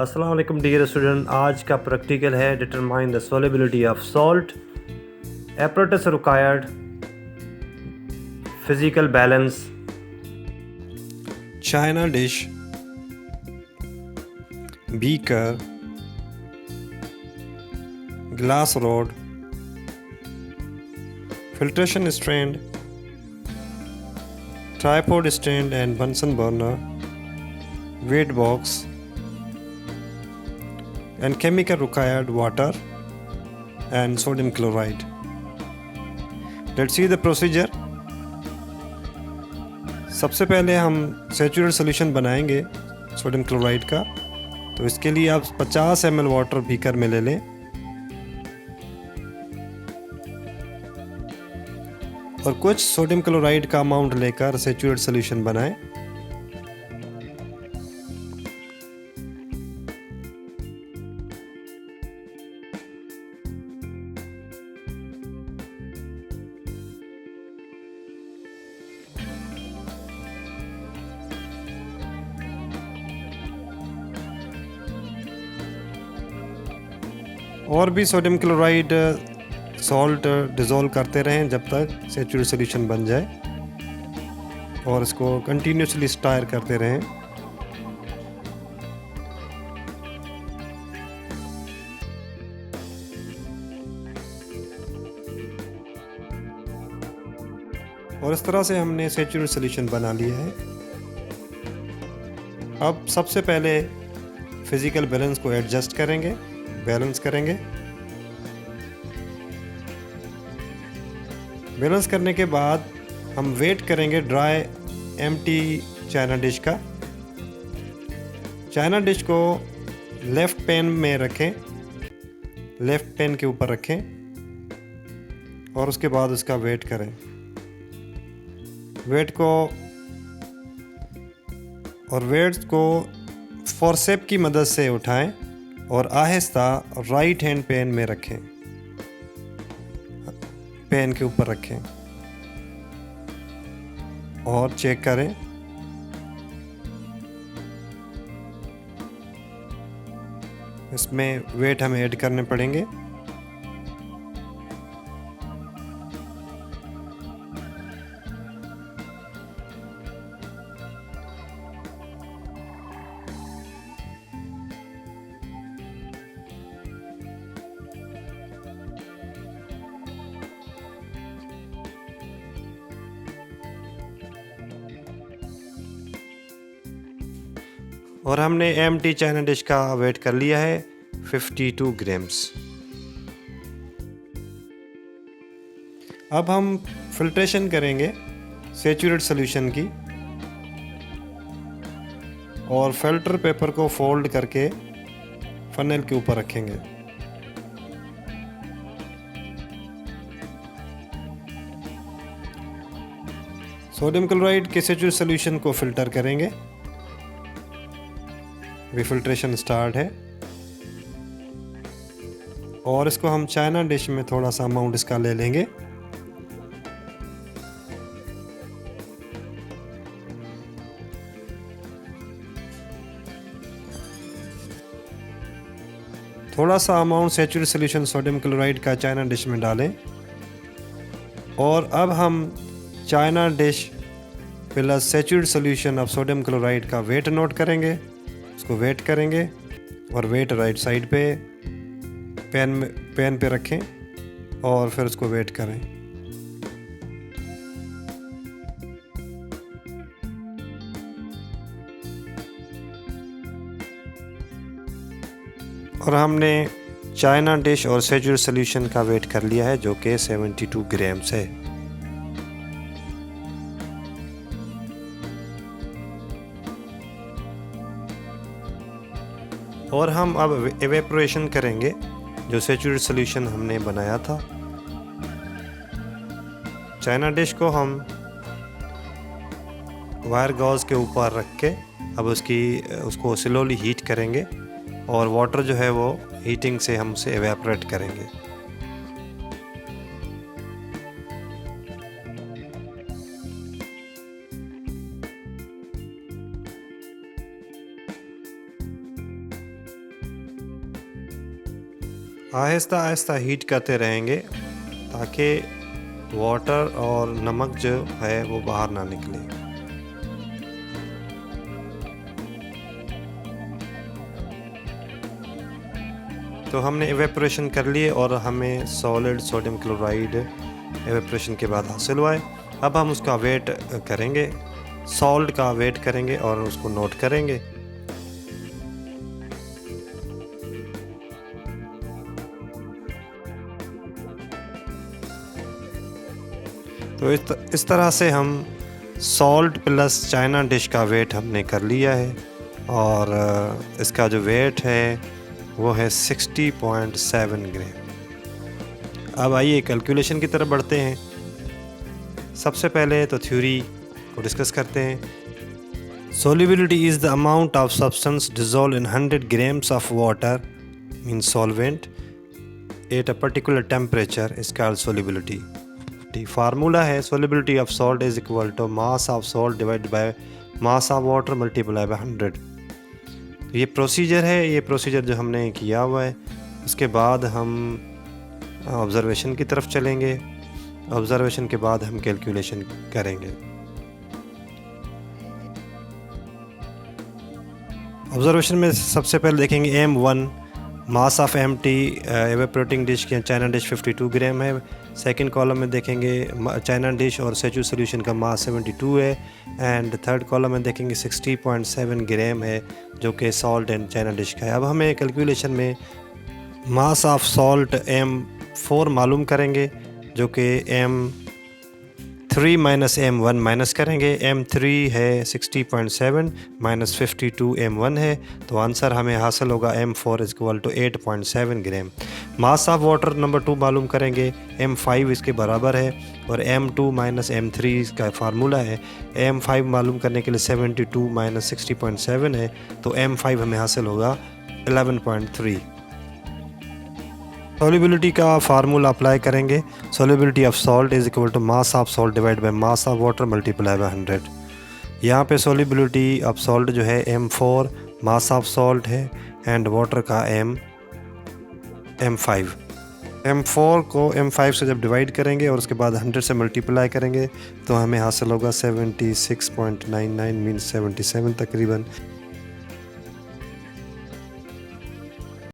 अस्सलाम वालेकुम dear student. आज का प्रैक्टिकल है determine the solubility of salt, apparatus required, physical balance, china dish, beaker, glass rod, filtration stand, tripod stand and Bunsen burner, weight box, and chemical required water and sodium chloride. Let's see the procedure. सबसे पहले हम saturated solution बनाएंगे sodium chloride का। तो इसके लिए आप 50 ml water beaker में ले लें और कुछ सोडियम क्लोराइड का अमाउंट लेकर सैचुरेटेड सोल्यूशन बनाएं। और भी सोडियम क्लोराइड सॉल्ट डिज़ोल्व करते रहें जब तक सैचुरेटेड सोल्यूशन बन जाए और इसको कंटिन्यूसली स्टायर करते रहें। और इस तरह से हमने सैचुरेटेड सोल्यूशन बना लिया है। अब सबसे पहले फिज़िकल बैलेंस को एडजस्ट करेंगे, बैलेंस करेंगे। बैलेंस करने के बाद हम वेट करेंगे ड्राई एम्प्टी चाइना डिश का। चाइना डिश को लेफ़्ट पैन में रखें, लेफ़्ट पैन के ऊपर रखें और उसके बाद उसका वेट करें। वेट को फोर्सेप की मदद से उठाएं और आहिस्ता राइट हैंड पैन में रखें, पैन के ऊपर रखें और चेक करें। इसमें वेट हमें ऐड करने पड़ेंगे। और हमने एम्प्टी चाइना डिश का वेट कर लिया है 52 ग्राम्स। अब हम फिल्ट्रेशन करेंगे सैचुरेटेड सॉल्यूशन की और फिल्टर पेपर को फोल्ड करके फनेल के ऊपर रखेंगे। सोडियम क्लोराइड के सैचुरेटेड सॉल्यूशन को फिल्टर करेंगे। भी फिल्ट्रेशन स्टार्ट है और इसको हम चाइना डिश में थोड़ा सा अमाउंट इसका ले लेंगे। थोड़ा सा amount saturated solution sodium chloride का चाइना डिश में डालें और अब हम China dish plus saturated solution of sodium chloride का वेट नोट करेंगे। उसको वेट करेंगे और वेट राइट साइड पे पैन पे रखें और फिर उसको वेट करें। और हमने चाइना डिश और सैचुरेटेड सॉल्यूशन का वेट कर लिया है जो कि 72 ग्राम्स है। और हम अब एवेपोरेशन करेंगे जो सैचुरेटेड सॉल्यूशन हमने बनाया था। चाइना डिश को हम वायर गॉज के ऊपर रख के अब उसको स्लोली हीट करेंगे और वाटर जो है वो हीटिंग से हम उसे एवेपोरेट करेंगे। आहिस्ता आहिस्ता हीट करते रहेंगे ताकि वाटर और नमक जो है वो बाहर ना निकले। तो हमने एवेपोरेशन कर लिए और हमें सॉलिड सोडियम क्लोराइड एवेपोरेशन के बाद हासिल हुआ है। अब हम उसका वेट करेंगे, सॉल्ट का वेट करेंगे और उसको नोट करेंगे। तो इस तरह से हम सॉल्ट प्लस चाइना डिश का वेट हमने कर लिया है और इसका जो वेट है वो है 60.7 ग्राम। अब आइए कैलकुलेशन की तरफ बढ़ते हैं। सबसे पहले तो थ्योरी को डिस्कस करते हैं। Solubility is the amount of substance dissolve in 100 grams of water mean solvent at a particular temperature is called solubility. Formula है solubility of salt is equal to mass of salt divide by mass of water multiply by 100। ये procedure है, ये procedure जो हमने किया हुआ है। उसके बाद हम ऑब्ज़र्वेशन की तरफ चलेंगे, ऑब्ज़र्वेशन के बाद हम कैलकुलेशन करेंगे। ऑब्ज़र्वेशन में सबसे पहले देखेंगे M1 mass of empty evaporating dish की चाइना डिश 52 ग्राम है। सेकंड कॉलम में देखेंगे चाइना डिश और सेचू सोल्यूशन का मास 72 है एंड थर्ड कॉलम में देखेंगे 60.7 ग्राम है जो कि सॉल्ट एंड चाइना डिश का है। अब हमें कैलकुलेशन में मास ऑफ सॉल्ट M4 मालूम करेंगे जो कि M3 माइनस M1 माइनस करेंगे। M3 है 60.7 माइनस 52 M1 है, तो आंसर हमें हासिल होगा M4 is equal to 8.7 gram. Mass of water number 2 मालूम करेंगे, M5 इसके बराबर है और M2 माइनस M3 इसका फार्मूला है। M5 मालूम करने के लिए 72 माइनस 60.7 है, तो M5 हमें हासिल होगा 11.3। सॉल्युबिलिटी का फार्मूला अप्लाई करेंगे। Solubility of salt is equal to mass of salt divide by mass of water multiply by 100। यहाँ पे सॉल्युबिलिटी ऑफ सॉल्ट जो है M4 मास ऑफ सॉल्ट है एंड वाटर का M5। M4 को M5 से जब डिवाइड करेंगे और उसके बाद 100 से मल्टीप्लाई करेंगे तो हमें हासिल होगा 76.99 मीन 77 तकरीबन।